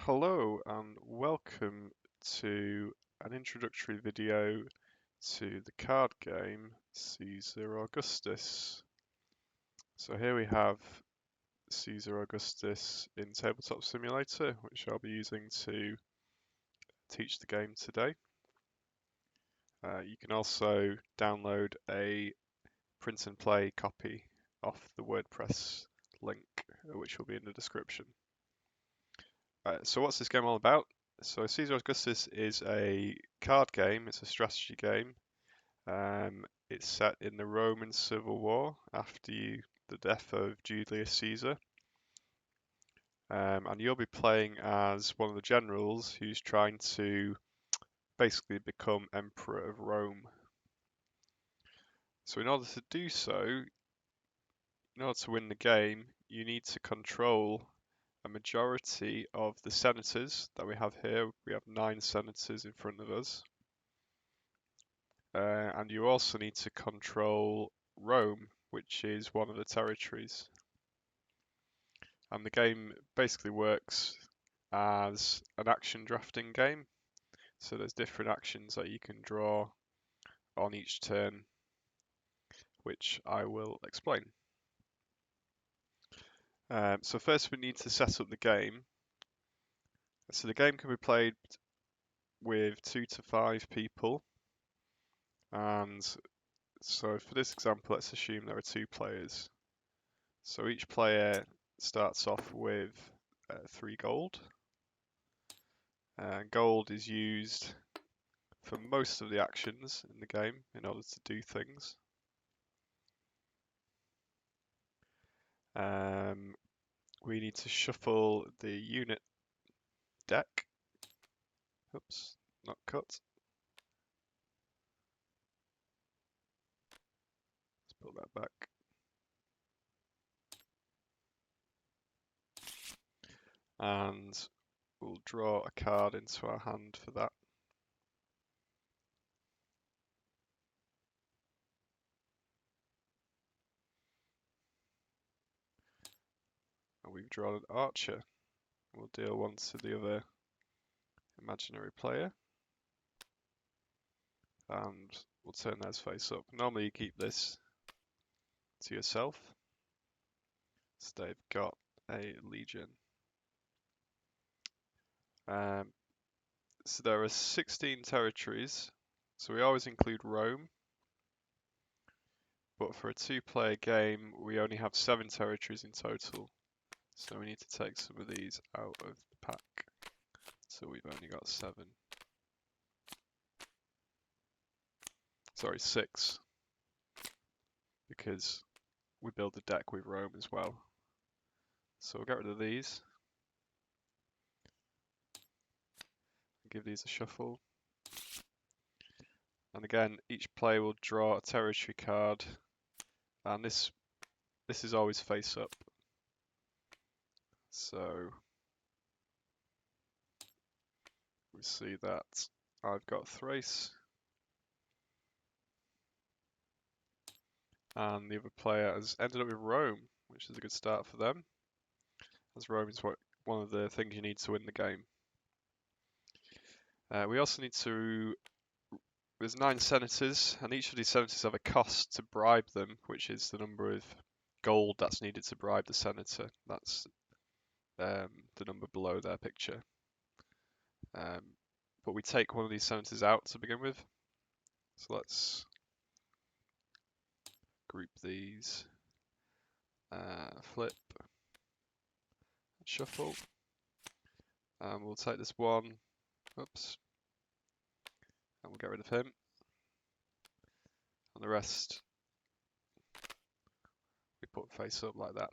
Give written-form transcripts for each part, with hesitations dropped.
Hello and welcome to an introductory video to the card game Caesar Augustus. So here we have Caesar Augustus in Tabletop Simulator, which I'll be using to teach the game today. You can also download a print and play copy off the WordPress link, which will be in the description. So what's this game all about? So Caesar Augustus is a card game, it's a strategy game. It's set in the Roman Civil War after the death of Julius Caesar. And you'll be playing as one of the generals who's trying to basically become Emperor of Rome. So in order to do so, in order to win the game, you need to control a majority of the senators that we have here. We have 9 senators in front of us. And you also need to control Rome, which is one of the territories. And the game basically works as an action drafting game. So there's different actions that you can draw on each turn, which I will explain. So first we need to set up the game. So the game can be played with 2 to 5 people. And so for this example, let's assume there are 2 players. So each player starts off with 3 gold. Gold is used for most of the actions in the game in order to do things. We need to shuffle the unit deck. Oops, not cut. Let's put that back. And we'll draw a card into our hand for that. And we've drawn an archer. We'll deal 1 to the other imaginary player. And we'll turn theirs face up. Normally you keep this to yourself. So they've got a legion. So there are 16 territories. So we always include Rome. But for a 2-player game, we only have 7 territories in total. So we need to take some of these out of the pack. So we've only got 7. Sorry, 6. Because we build the deck with Rome as well. So we'll get rid of these. Give these a shuffle. And again, each player will draw a territory card. And this is always face up. So we see that I've got Thrace. And the other player has ended up with Rome, which is a good start for them, as Rome is one of the things you need to win the game. We also need to, there's 9 senators, and each of these senators have a cost to bribe them, which is the number of gold that's needed to bribe the senator. That's the number below their picture. But we take one of these senators out to begin with. So let's group these, flip, shuffle, and we'll take this one, oops, and we'll get rid of him, and the rest we put face up like that.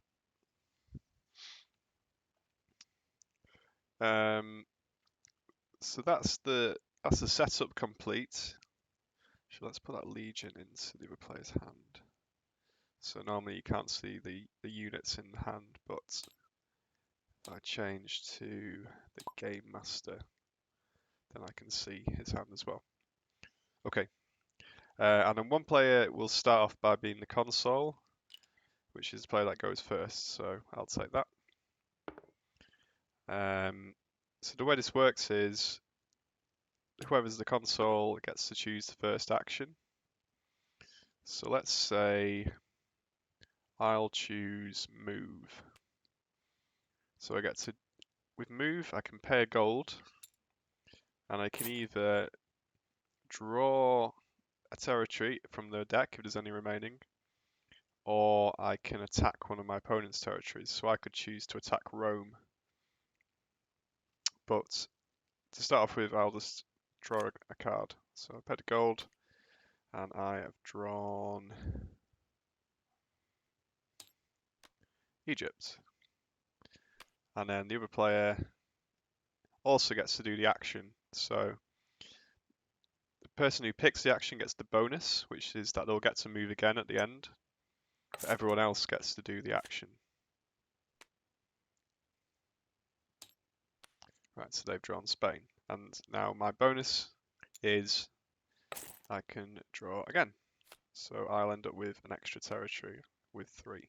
So that's the setup complete. So let's put that legion into the other player's hand. So normally you can't see the units in the hand, but if I change to the game master, then I can see his hand as well. Okay, and then one player will start off by being the consul, which is the player that goes first, so I'll take that. So the way this works is whoever's the consul gets to choose the first action. So let's say I'll choose move. So I get to, with move, I can pay a gold, and I can either draw a territory from the deck if there's any remaining, or I can attack one of my opponent's territories. So I could choose to attack Rome. But to start off with, I'll just draw a card. So I paid a gold, and I have drawn Egypt. And then the other player also gets to do the action. So the person who picks the action gets the bonus, which is that they'll get to move again at the end. But everyone else gets to do the action. Right, so they've drawn Spain. And now my bonus is I can draw again. So I'll end up with an extra territory with 3.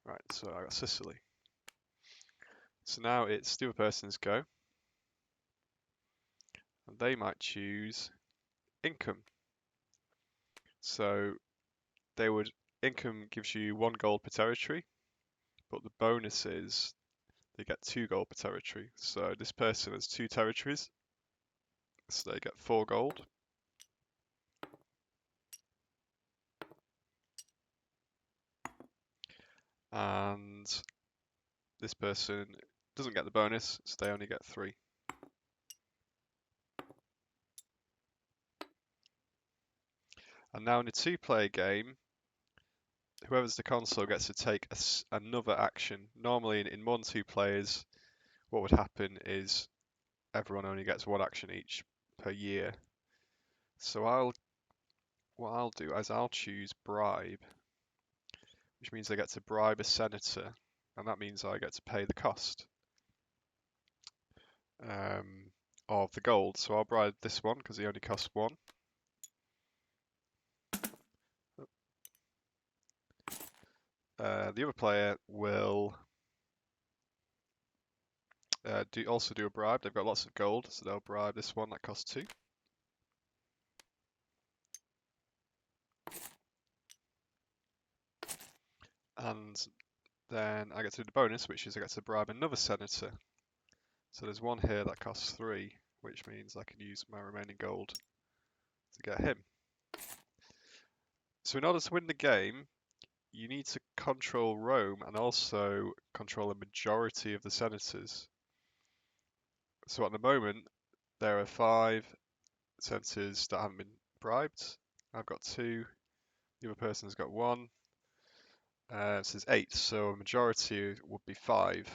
Right, so I got Sicily. So now it's the other person's go. And they might choose income. So income gives you 1 gold per territory, but the bonus is they get 2 gold per territory. So this person has 2 territories, so they get 4 gold. And this person doesn't get the bonus, so they only get 3. And now in a 2-player game, whoever's the consul gets to take another action. Normally in 1-2 players, what would happen is everyone only gets 1 action each per year. So what I'll do is I'll choose bribe, which means I get to bribe a senator, and that means I get to pay the cost of the gold. So I'll bribe this one because he only costs 1. The other player will also do a bribe. They've got lots of gold, so they'll bribe this one that costs 2. And then I get to do the bonus, which is I get to bribe another senator. So there's one here that costs 3, which means I can use my remaining gold to get him. So in order to win the game, you need to control Rome and also control a majority of the senators. So at the moment, there are 5 senators that haven't been bribed. I've got 2. The other person's got 1. So there's 8, so a majority would be 5.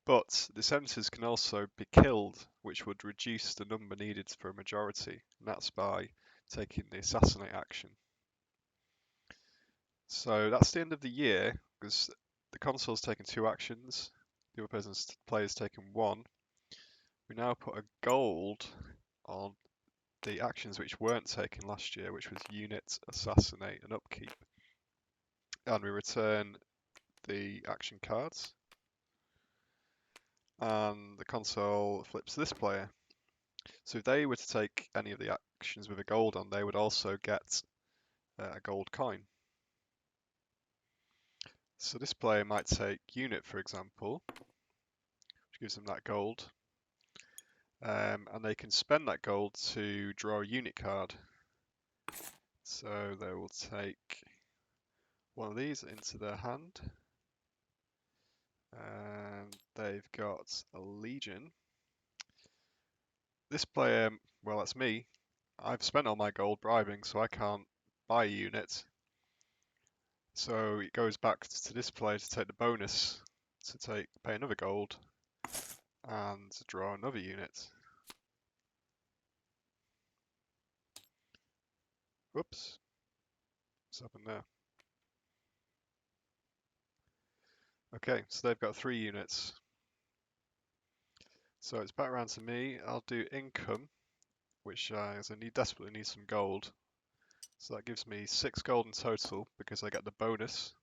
But the senators can also be killed, which would reduce the number needed for a majority, and that's by taking the assassinate action. So that's the end of the year, because the consul's taken 2 actions, the other person's player's taken 1. We now put a gold on the actions which weren't taken last year, which was unit, assassinate, and upkeep. And we return the action cards. And the console flips to this player. So if they were to take any of the actions with a gold on, they would also get a gold coin. So this player might take unit, for example, which gives them that gold. And they can spend that gold to draw a unit card. So they will take one of these into their hand. And they've got a legion. This player, well, that's me. I've spent all my gold bribing, so I can't buy a unit. So it goes back to this player to take the bonus, to pay another gold, and draw another unit. Whoops. What's happened there? Okay, so they've got 3 units. So it's back around to me. I'll do income, which as I desperately need some gold. So that gives me 6 gold in total because I get the bonus.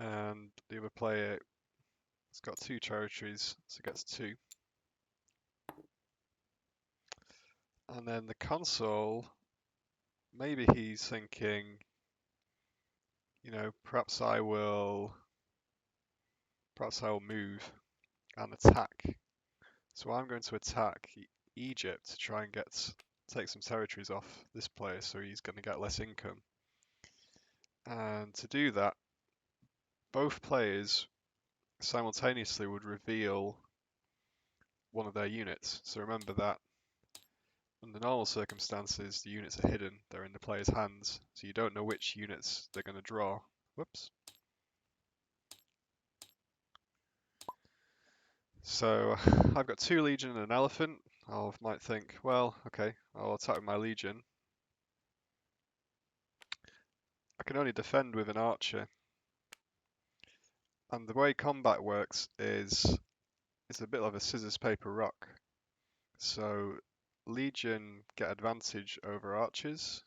and the other player has got 2 territories, so gets 2. And then the consul, maybe he's thinking, perhaps I will move and attack. So I'm going to attack Egypt to try and take some territories off this player, so he's going to get less income. And to do that, both players simultaneously would reveal one of their units. So remember that under normal circumstances, the units are hidden. They're in the player's hands, so you don't know which units they're going to draw. Whoops. So I've got 2 legion and an elephant. I might think, well, okay, I'll attack with my legion. I can only defend with an archer. And the way combat works is it's a bit of a scissors, paper, rock. So legion get advantage over archers.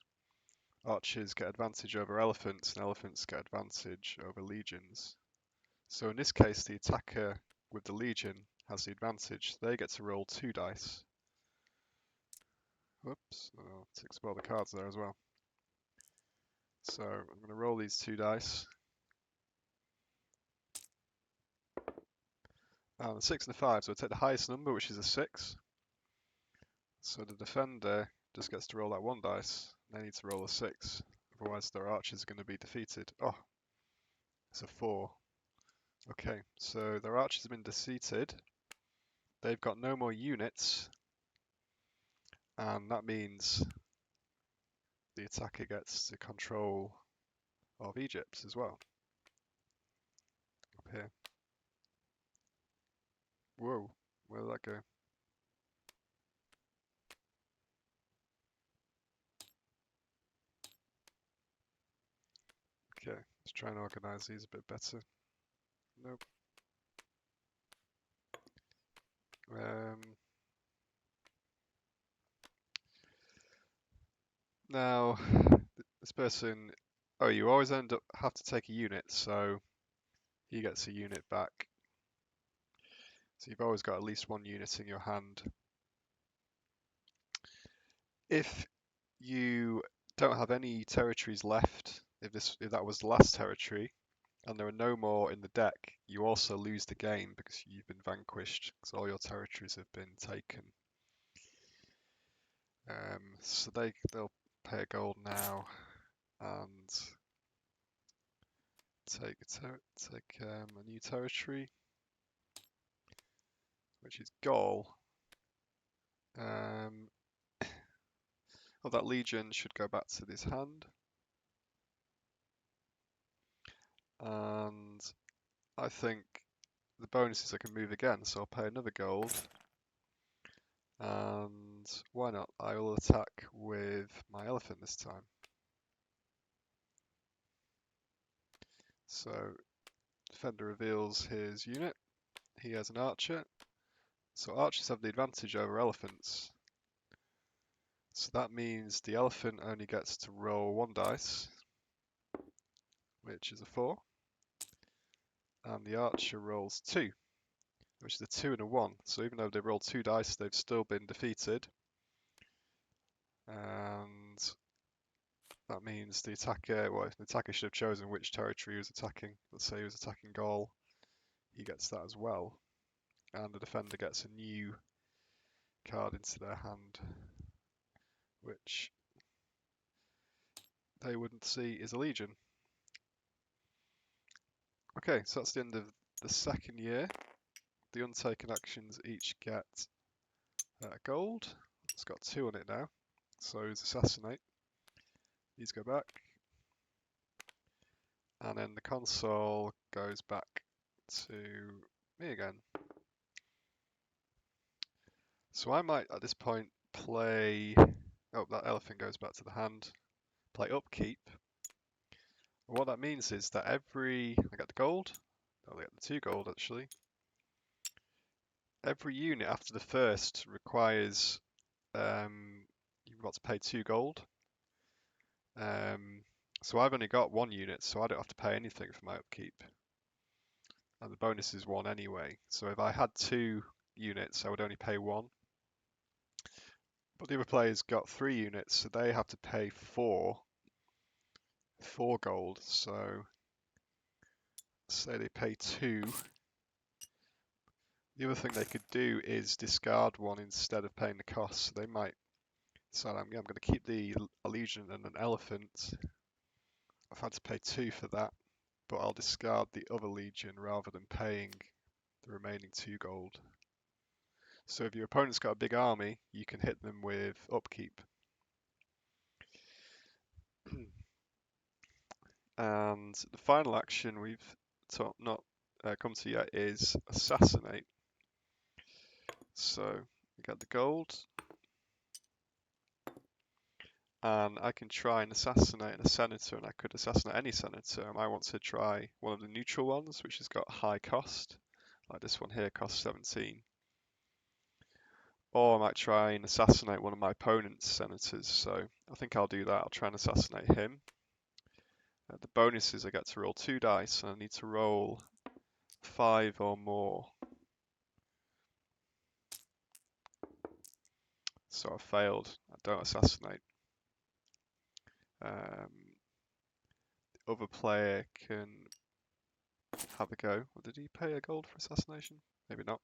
Archers get advantage over elephants, and elephants get advantage over legions. So in this case, the attacker with the legion has the advantage. They get to roll 2 dice. Whoops, I'll explore the cards there as well. So I'm going to roll these 2 dice. And a 6 and a 5, so I take the highest number, which is a 6. So the defender just gets to roll that 1 dice. They need to roll a 6, otherwise their archers are going to be defeated. Oh, it's a 4. Okay, so their archers have been defeated. They've got no more units, and that means the attacker gets the control of Egypt as well. Up here. Whoa, where did that go? Okay, let's try and organize these a bit better. Nope. Now, this person, oh, you always have to take a unit, so he gets a unit back. So you've always got at least 1 unit in your hand. If you don't have any territories left, if that was the last territory, and there are no more in the deck, you also lose the game because you've been vanquished, because all your territories have been taken. So they'll pay a gold now and take a new territory, which is Gaul. Well, that legion should go back to this hand. And I think the bonus is I can move again, so I'll pay another gold. And why not? I will attack with my elephant this time. So defender reveals his unit. He has an archer. So archers have the advantage over elephants. So that means the elephant only gets to roll 1 dice, which is a 4. And the archer rolls 2, which is a 2 and a 1. So even though they rolled 2 dice, they've still been defeated. And that means the attacker, well, the attacker should have chosen which territory he was attacking. Let's say he was attacking Gaul. He gets that as well. And the defender gets a new card into their hand, which they wouldn't see is a legion. Okay, so that's the end of the 2nd year. The untaken actions each get gold. It's got 2 on it now. So it's assassinate. These go back. And then the console goes back to me again. So I might at this point play, oh, that elephant goes back to the hand, play upkeep. And what that means is that I get the gold, I get the 2 gold actually. Every unit after the first requires, you've got to pay 2 gold. So I've only got 1 unit, so I don't have to pay anything for my upkeep. and the bonus is 1 anyway. So if I had 2 units, I would only pay 1. But the other player's got 3 units, so they have to pay 4 gold. So say they pay 2. The other thing they could do is discard 1 instead of paying the cost. So they might decide, I'm going to keep the a legion and an elephant. I've had to pay 2 for that, but I'll discard the other legion rather than paying the remaining 2 gold. So if your opponent's got a big army, you can hit them with upkeep. And the final action we've not come to yet is assassinate. So you get the gold, and I can try and assassinate a senator, and I could assassinate any senator. I might want to try one of the neutral ones, which has got high cost, like this one here costs 17. Or I might try and assassinate one of my opponent's senators, so I think I'll do that. I'll try and assassinate him. The bonus is I get to roll 2 dice, and I need to roll 5 or more. So I failed. I don't assassinate. The other player can have a go. Or did he pay a gold for assassination? Maybe not.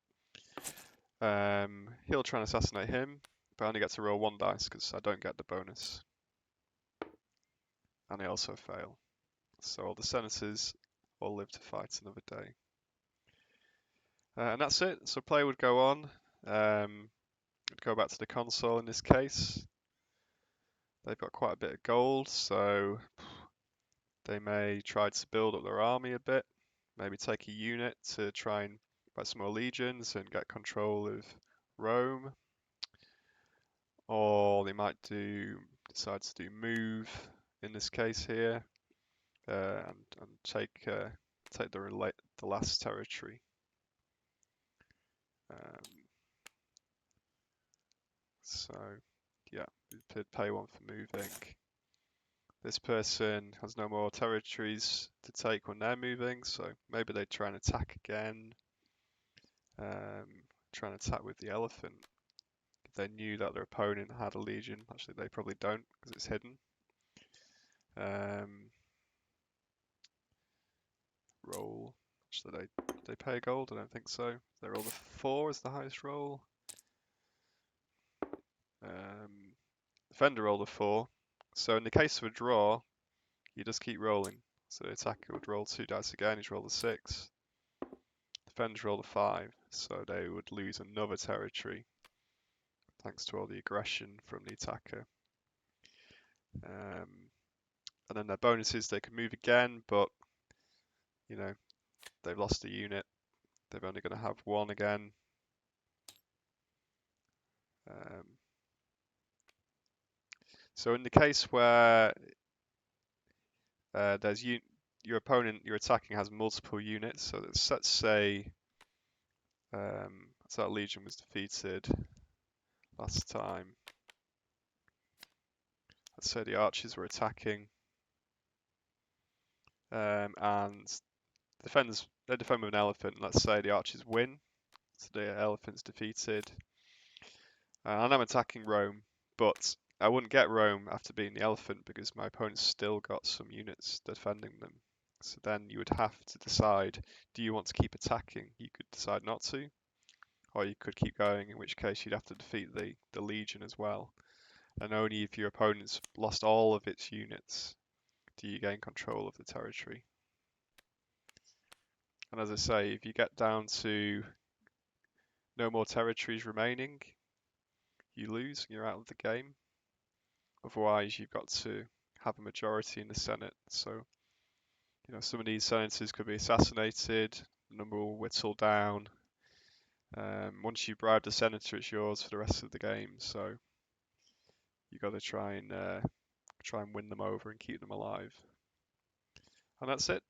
He'll try and assassinate him, but I only get to roll 1 dice because I don't get the bonus. And I also fail. So all the senators all live to fight another day. And that's it. So player would go on. Would go back to the console in this case. They've got quite a bit of gold, so they may try to build up their army a bit. Maybe take a unit to try and buy some more legions and get control of Rome. Or they might decide to do move in this case here, and take the last territory. So yeah, we pay 1 for moving. This person has no more territories to take when they're moving, so maybe they try and attack again. Try and attack with the elephant. If they knew that their opponent had a legion, actually they probably don't because it's hidden. Roll. Actually, they pay gold? I don't think so. They roll the 4 as the highest roll. Defender rolled a 4. So in the case of a draw, you just keep rolling. So the attacker would roll 2 dice again, he'd roll a 6. Defenders roll a 5, so they would lose another territory thanks to all the aggression from the attacker. And then their bonuses, they can move again, but you know, they've lost a unit. They're only going to have 1 again. So in the case where there's your opponent you're attacking has multiple units, so let's say so that legion was defeated last time. Let's say the archers were attacking, and they defend with an elephant. Let's say the archers win, so the elephant's defeated, and I'm attacking Rome, but I wouldn't get Rome after beating the elephant because my opponent's still got some units defending them. So then you would have to decide, do you want to keep attacking? You could decide not to, or you could keep going, in which case you'd have to defeat the legion as well. And only if your opponent's lost all of its units do you gain control of the territory. And as I say, if you get down to no more territories remaining, you lose and you're out of the game. Otherwise, you've got to have a majority in the Senate. So, you know, some of these senators could be assassinated, the number will whittle down. Once you bribe the senator, it's yours for the rest of the game. So you've got to try and win them over and keep them alive. And that's it.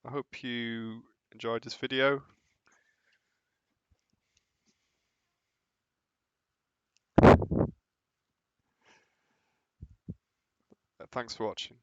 I hope you enjoyed this video. Thanks for watching.